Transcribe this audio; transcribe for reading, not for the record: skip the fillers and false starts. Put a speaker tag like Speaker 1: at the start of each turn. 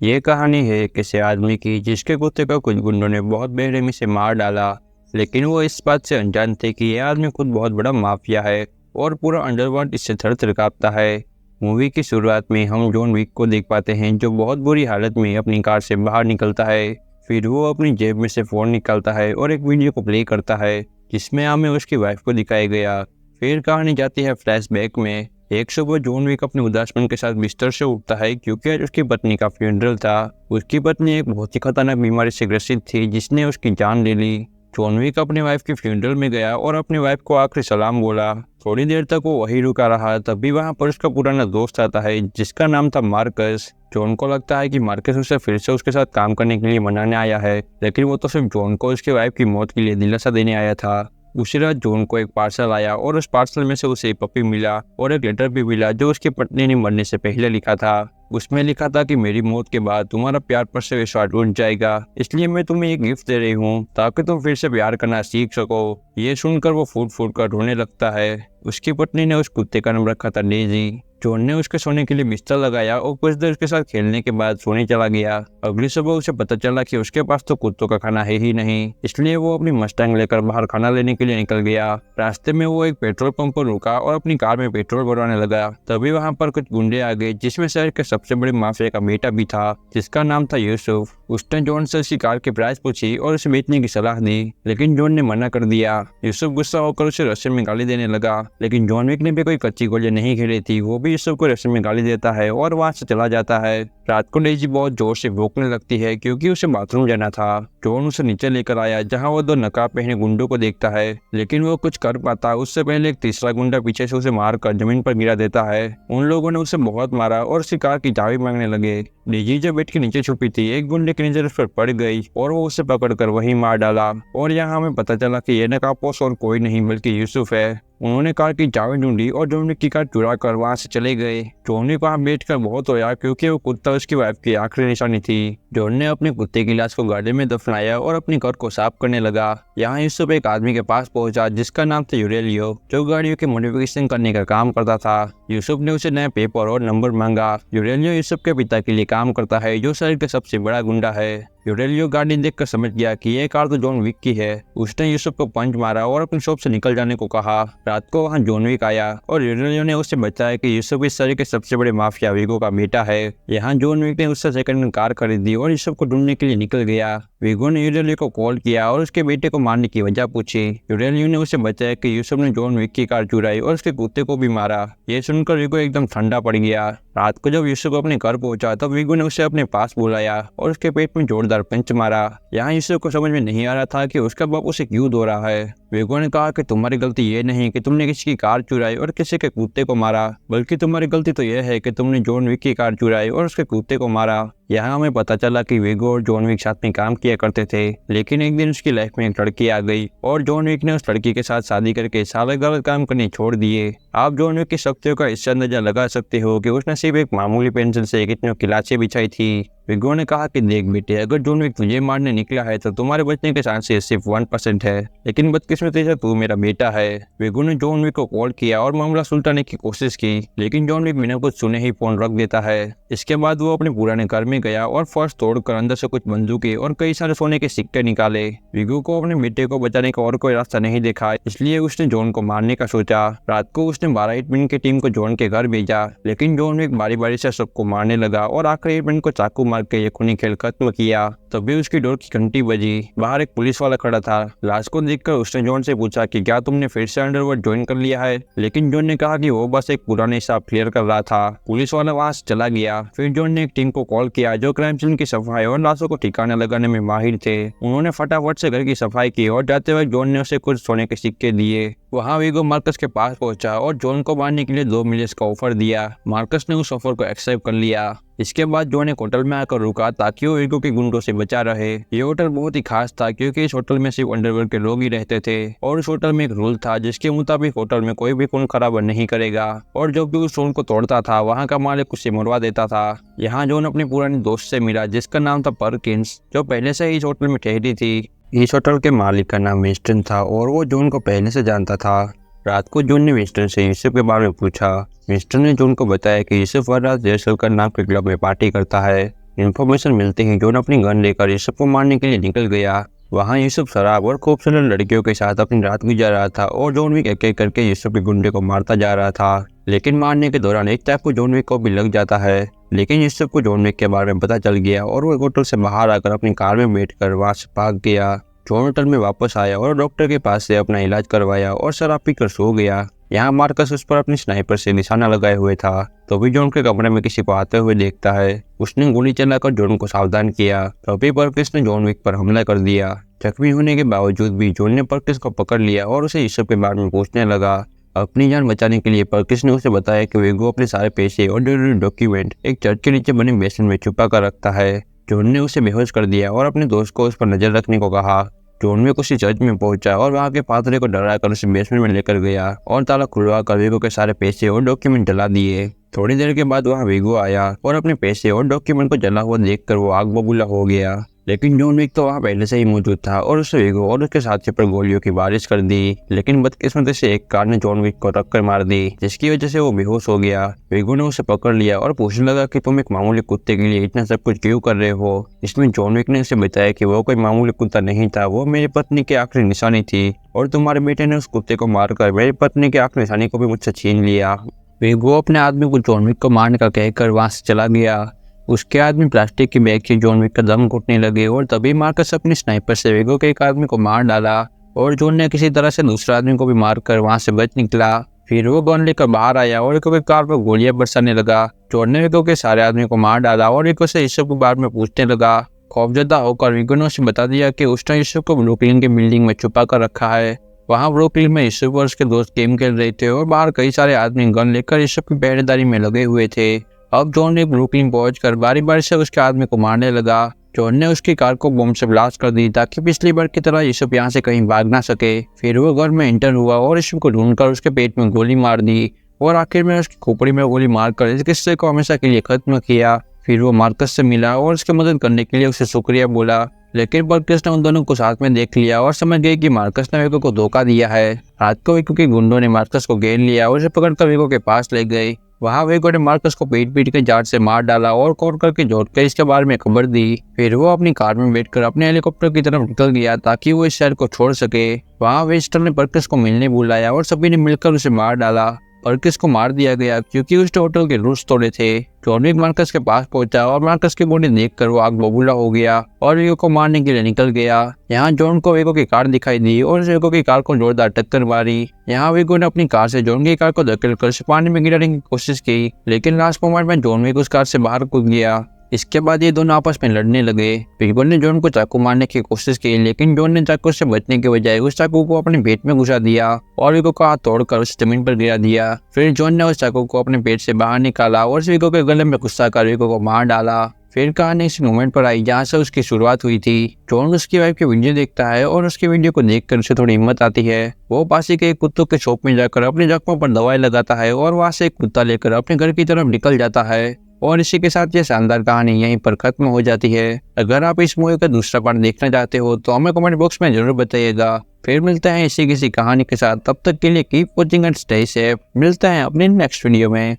Speaker 1: ये कहानी है किसी आदमी की जिसके कुत्ते को कुछ गुंडों ने बहुत बेरहमी से मार डाला। लेकिन वो इस बात से अनजान थे कि यह आदमी खुद बहुत बड़ा माफिया है और पूरा अंडरवर्ल्ड इससे थर थर कांपता है। मूवी की शुरुआत में हम जॉन विक को देख पाते हैं जो बहुत बुरी हालत में अपनी कार से बाहर निकलता है। फिर वो अपनी जेब में से फ़ोन निकालता है और एक वीडियो को प्ले करता है जिसमें हमें उसकी वाइफ को दिखाया गया। फिर कहानी जाती है फ्लैशबैक में। एक सुबह जॉन विक अपने उदासपन के साथ बिस्तर से उठता है क्योंकि आज उसकी पत्नी का फ्यूनरल था। उसकी पत्नी एक बहुत ही खतरनाक बीमारी से ग्रसित थी जिसने उसकी जान ले ली। जॉन विक अपने वाइफ के फ्यूनरल में गया और अपनी वाइफ को आखिरी सलाम बोला। थोड़ी देर तक वो वहीं रुका रहा, तभी वहां पर उसका पुराना दोस्त आता है जिसका नाम था मार्कस। जॉन को लगता है कि मार्कस उसे फिर से उसके साथ काम करने के लिए मनाने आया है, लेकिन वो तो सिर्फ जॉन को उसकी वाइफ की मौत के लिए दिलासा देने आया था। उसी रात जॉन को एक पार्सल आया और उस पार्सल में से उसे एक पपी मिला और एक लेटर भी मिला जो उसकी पत्नी ने मरने से पहले लिखा था। उसमें लिखा था कि मेरी मौत के बाद तुम्हारा प्यार पर से विश्वास उठ जाएगा, इसलिए मैं तुम्हें एक गिफ्ट दे रही हूँ ताकि तुम फिर से प्यार करना सीख सको। ये सुनकर वो फूट फूट कर रोने लगता है। उसकी पत्नी ने उस कुत्ते का नाम रखा था डेजी। जॉन ने उसके सोने के लिए बिस्तर लगाया और कुछ देर उसके साथ खेलने के बाद सोने चला गया। अगली सुबह उसे पता चला कि उसके पास तो कुत्तों का खाना है ही नहीं, इसलिए वो अपनी मस्टैंग लेकर बाहर खाना लेने के लिए निकल गया। रास्ते में वो एक पेट्रोल पंप पर रुका और अपनी कार में पेट्रोल भरवाने लगा। तभी वहां पर कुछ गुंडे आ गए जिसमें शहर के सबसे बड़े माफिया का बेटा भी था जिसका नाम था यूसुफ। उसने जॉन से उसकी कार की प्राइस पूछी और उसे बेचने की सलाह दी, लेकिन जॉन ने मना कर दिया। यूसुफ गुस्सा होकर उसे रस्ते में गाली देने लगा, लेकिन जॉन विक ने भी कोई कच्ची गोलियां नहीं खेली थी। वो भी यूसुफ को रस्ते में गाली देता है और वहां से चला जाता है। रात को डेजी बहुत जोर से भौंकने लगती है क्योंकि उसे बाथरूम जाना था। जॉन उसे नीचे लेकर आया जहां वो दो नकाब पहने गुंडों को देखता है, लेकिन वो कुछ कर पाता उससे पहले एक तीसरा गुंडा पीछे से उसे मारकर जमीन पर गिरा देता है। उन लोगों ने उसे बहुत मारा और उसकी कार की चाबी मांगने लगे। डेजी जो बेड के नीचे छुपी थी, एक गुंडे की नजर उस पर पड़ गई और वो उसे पकड़कर वहीं मार डाला। और यहाँ हमें पता चला कि ये नकाबपोश और कोई नहीं बल्कि यूसुफ है। उन्होंने कार की चाबी ढूंढी और जॉन विक की कार चुरा कर वहां से चले गए। जॉन विक वहां बैठकर बहुत रोया क्योंकि वो कुत्ता उसकी वाइफ की आखिरी निशानी थी। जॉन ने अपने कुत्ते की लाश को गाड़ी में दफनाया और अपनी कार को साफ करने लगा। यहाँ यूसुफ एक आदमी के पास पहुंचा जिसका नाम था यूरेलियो, जो गाड़ियों के मॉडिफिकेशन करने का काम करता था। यूसुफ ने उसे नए पेपर और नंबर मांगा। यूरेलियो यूसुफ के पिता के लिए काम करता है जो शहर का सबसे बड़ा गुंडा है। यूरेलियो गाड़ी देखकर समझ गया कि यह कार तो जॉन विक की है। उसने यूसुफ को पंच मारा और अपनी शॉप से निकल जाने को कहा। रात को वहां जॉन विक आया और यूरेलियो ने उससे बताया कि यूसुफ इस शहर के सबसे बड़े माफिया विगो का बेटा है। यहाँ जॉन विक ने उससे सेकंड हैंड कार खरीदी और यूसुफ को ढूंढने के लिए निकल गया। विगो ने यूरेलियो को कॉल किया और उसके बेटे को मारने की वजह पूछी। यूरेलियो ने उसे बताया कि यूसुफ ने जॉन विक की कार चुराई और उसके कुत्ते को भी मारा। ये सुनकर विगो एकदम ठंडा पड़ गया। रात को जब यूसुफ अपने घर पहुंचा तब विगो ने उसे अपने पास बुलाया और उसके पेट में जोरदार पंच मारा। यहाँ यूसुफ को समझ में नहीं आ रहा था कि उसका बाप उसे क्यों धो रहा है। विगो ने कहा कि तुम्हारी गलती ये नहीं कि तुमने किसी की कार चुराई और किसी के कुत्ते को मारा, बल्कि तुम्हारी गलती तो यह है कि तुमने जॉन विक की कार चुराई और उसके कुत्ते को मारा। यहाँ हमें पता चला कि विगो और जॉन विक साथ में काम किया करते थे, लेकिन एक दिन उसकी लाइफ में एक लड़की आ गई और जॉन विक ने उस लड़की के साथ शादी करके सारे गलत काम करने छोड़ दिए। आप जॉन विक की शक्तियों का इससे अंदाजा लगा सकते हो कि उसने सिर्फ एक मामूली पेंसिल से कितनी किलाचे बिछाई थी। विगो ने कहा कि देख बेटे, अगर जॉन विक तुझे मारने निकला है तो तुम्हारे बचने के चांसेस सिर्फ 1% है, लेकिन बदकिस्मती से तू मेरा बेटा है। विगो ने जॉन विक को कॉल किया और मामला सुलझाने की कोशिश की, लेकिन जॉन विक बिना कुछ सुने ही फोन रख देता है। इसके बाद वो अपने पुराने घर में गया और फर्श तोड़कर अंदर से कुछ बंदूकें और कई सारे सोने के सिक्के निकाले। विगो को अपने बेटे को बचाने का और कोई रास्ता नहीं देखा, इसलिए उसने जॉन को मारने का सोचा। रात को उसने 12 हिटमैन की टीम को जॉन के घर भेजा, लेकिन जॉन विक बारी बारी से सबको मारने लगा और आखिरी हिटमैन को चाकू मार के ये खूनी खेल खत्म किया। तभी उसकी डोर की घंटी बजी। बाहर एक पुलिस वाला खड़ा था। लाश को देखकर उसने जॉन से पूछा कि क्या तुमने फिर से अंडरवर्ल्ड ज्वाइन कर लिया है, लेकिन जॉन ने कहा कि वो बस एक पुराने हिसाब क्लियर कर रहा था। पुलिस वाला वहां से चला गया। फिर जॉन ने एक टीम को कॉल किया जो क्राइम सीन की सफाई और लाशों को ठिकाने लगाने में माहिर थे। उन्होंने फटाफट से घर की सफाई की और जाते वक्त जॉन ने उसे कुछ सोने के सिक्के दिए। वहाँ विगो मार्कस के पास पहुंचा और जॉन को मारने के लिए 2 मिलियन का ऑफर दिया। मार्कस ने उस ऑफर को एक्सेप्ट कर लिया। इसके बाद जॉन एक होटल में आकर रुका ताकि वो विगो के गुंडों से बचा रहे। ये होटल बहुत ही खास था क्योंकि इस होटल में सिर्फ अंडरवर्ल्ड के लोग ही रहते थे और इस होटल में एक रूल था जिसके मुताबिक होटल में कोई भी खून खराबा नहीं करेगा और जो भी उस रूल को तोड़ता था वहाँ का मालिक उसे मरवा देता था। यहाँ जॉन अपने पुराने दोस्त से मिला जिसका नाम था पर्किंस, जो पहले से ही इस होटल में ठहरी थी। इस होटल के मालिक का नाम विंस्टन था और वो जॉन को पहले से जानता था। रात को जॉन ने विंस्टन से यूसुफ के बारे में पूछा। विंस्टन ने जॉन को बताया कि यूसुफ हर रात रेसल नाम के क्लब में पार्टी करता है। इन्फॉर्मेशन मिलते ही जॉन अपनी गन लेकर यूसुफ को मारने के लिए निकल गया। वहाँ यूसुफ शराब और खूबसूरत लड़कियों के साथ अपनी रात गुजार रहा था और जॉन विक एक एक करके यूसुफ के गुंडे को मारता जा रहा था। लेकिन मारने के दौरान एक चाकू जॉन विक को भी लग जाता है। लेकिन यूसुफ को जॉन विक के बारे में पता चल गया और वो एक होटल से बाहर आकर अपनी कार में बैठकर वहाँ से भाग गया। जॉन होटल में वापस आया और डॉक्टर के पास से अपना इलाज करवाया और शराब पीकर सो गया। यहाँ मार्कस उस पर अपनी स्नाइपर से निशाना लगाए हुए था। तो भी जॉन के कमरे में किसी को आते हुए देखता है। उसने गोली चलाकर जॉन को सावधान किया। तभी पर्किस ने जॉन विक पर हमला कर दिया। जख्मी होने के बावजूद भी जॉन ने पर्किस को पकड़ लिया और उसे यूसुफ के बारे में पूछने लगा। अपनी जान बचाने के लिए पर्किस ने उसे बताया कि वेगो अपने सारे पैसे और जरूरी डॉक्यूमेंट एक चर्च के नीचे बने बेसमेंट में छुपा कर रखता है। जॉन ने उसे बेहोश कर दिया और अपने दोस्त को उस पर नजर रखने को कहा। जॉन विक उसी चर्च में पहुंचा और वहां के पादरी को डराकर उसे बेसमेंट में लेकर गया और ताला खुलवा कर वेगो के सारे पैसे और डॉक्यूमेंट जला दिए। थोड़ी देर के बाद वहां वेगो आया और अपने पैसे और डॉक्यूमेंट को जला हुआ देखकर वो आग बबूला हो गया। लेकिन जॉन विक तो वहाँ पहले से ही मौजूद था और उसे वेगो और उसके साथी पर गोलियों की बारिश कर दी। लेकिन बदकिस्मती से एक कार ने जॉन विक को टक्कर मार दी, जिसकी वजह से वो बेहोश हो गया। वेगो ने उसे पकड़ लिया और पूछने लगा कि तुम एक मामूली कुत्ते के लिए इतना सब कुछ क्यों कर रहे हो। इसमें जॉन विक ने उसे बताया कि वो कोई मामूली कुत्ता नहीं था, वो मेरी पत्नी की आखिरी निशानी थी और तुम्हारे बेटे ने उस कुत्ते को मारकर मेरी पत्नी की आखिरी निशानी को भी मुझसे छीन लिया। वेगो अपने आदमी को जॉन विक को मारने का कहकर वहां से चला गया। उसके आदमी प्लास्टिक की बैग से जॉन विक का दम घुटने लगे और तभी मार्कस अपनी स्नाइपर से वेगो के एक आदमी को मार डाला और जॉन ने किसी तरह से दूसरे आदमी को भी मारकर वहां से बच निकला। फिर वो गन लेकर बाहर आया और वेगो के कार पर गोलियां बरसाने लगा। जॉन ने वेगो के सारे आदमी को मार डाला और वेगो से यूसुफ के बारे में पूछने लगा। खौफजदा होकर वेगो ने उसे बता दिया कि उसने यूसुफ को ब्रुकलिन की बिल्डिंग में छुपा कर रखा है। वहाँ ब्रुकलिन में यूसुफ और उसके दोस्त गेम खेल रहे थे और बाहर कई सारे आदमी गन लेकर यूसुफ की पहरेदारी में लगे हुए थे। अब जॉन ने ब्रुकलिन पहुंचकर बारी बारी से उसके आदमी को मारने लगा। जॉन ने उसकी कार को बम से ब्लास्ट कर दी ताकि पिछली बार की तरह यूसुफ यहाँ से कहीं भाग ना सके। फिर वो घर में एंटर हुआ और यूसुफ को ढूंढकर उसके पेट में गोली मार दी और आखिर में उसकी खोपड़ी में गोली मारकर इस किस्से को हमेशा के लिए खत्म किया। फिर वो मार्कस से मिला और उसकी मदद करने के लिए उसे शुक्रिया बोला। लेकिन पर्किस ने उन दोनों को साथ में देख लिया और समझ गए कि मार्कस ने वेगो को धोखा दिया है। रात को वेगो के गुंडों ने मार्कस को घेर लिया और उसे पकड़कर वेगो के पास ले गए। वहाँ वेगो ने मार्कस को पीट पीट के जाट से मार डाला और कॉल करके जोड़ कर इसके बारे में खबर दी। फिर वो अपनी कार में बैठकर अपने हेलीकॉप्टर की तरफ निकल गया ताकि वो इस शहर को छोड़ सके। वहाँ वेस्टर ने पर्किस को मिलने बुलाया और सभी ने मिलकर उसे मार डाला। पर्किस को मार दिया गया क्योंकि उसने होटल के रूल्स तोड़े थे। जॉन विक मार्कस के पास पहुंचा और मार्कस की बॉडी देखकर वो आग बबूला हो गया और वेगो को मारने के लिए निकल गया। यहाँ जॉन को वेगो की कार दिखाई दी और वेगो की कार को जोरदार टक्कर मारी। यहाँ वेगो ने अपनी कार से जॉन की कार को धकेलकर उसे पानी में गिराने की कोशिश की, लेकिन लास्ट मोमेंट में जॉन विक उस कार से बाहर कूद गया। इसके बाद ये दोनों आपस में लड़ने लगे। वेगो ने जॉन को चाकू मारने की कोशिश की, लेकिन जॉन ने चाकू से बचने के बजाय उस चाकू को अपने पेट में घुसा दिया और वेगो का हाथ तोड़कर उसे जमीन पर गिरा दिया। फिर जॉन ने उस चाकू को अपने पेट से बाहर निकाला और वेगो के गले में गुस्सा कर वेगो को मार डाला। फिर कहानी इस मोमेंट पर आई जहाँ से उसकी शुरुआत हुई थी। जॉन उसकी वाइफ की वीडियो देखता है और उसकी वीडियो को देखकर उसे थोड़ी हिम्मत आती है। वो पास ही के एक कुत्तों के शॉप में जाकर अपने जख्मों पर दवाई लगाता है और वहाँ से एक कुत्ता लेकर अपने घर की तरफ निकल जाता है। और इसी के साथ ये शानदार कहानी यहीं पर खत्म हो जाती है। अगर आप इस मूवी का दूसरा पार्ट देखना चाहते हो तो हमें कमेंट बॉक्स में जरूर बताइएगा। फिर मिलते हैं इसी किसी कहानी के साथ, तब तक के लिए keep watching and stay safe. मिलते हैं अपने नेक्स्ट वीडियो में।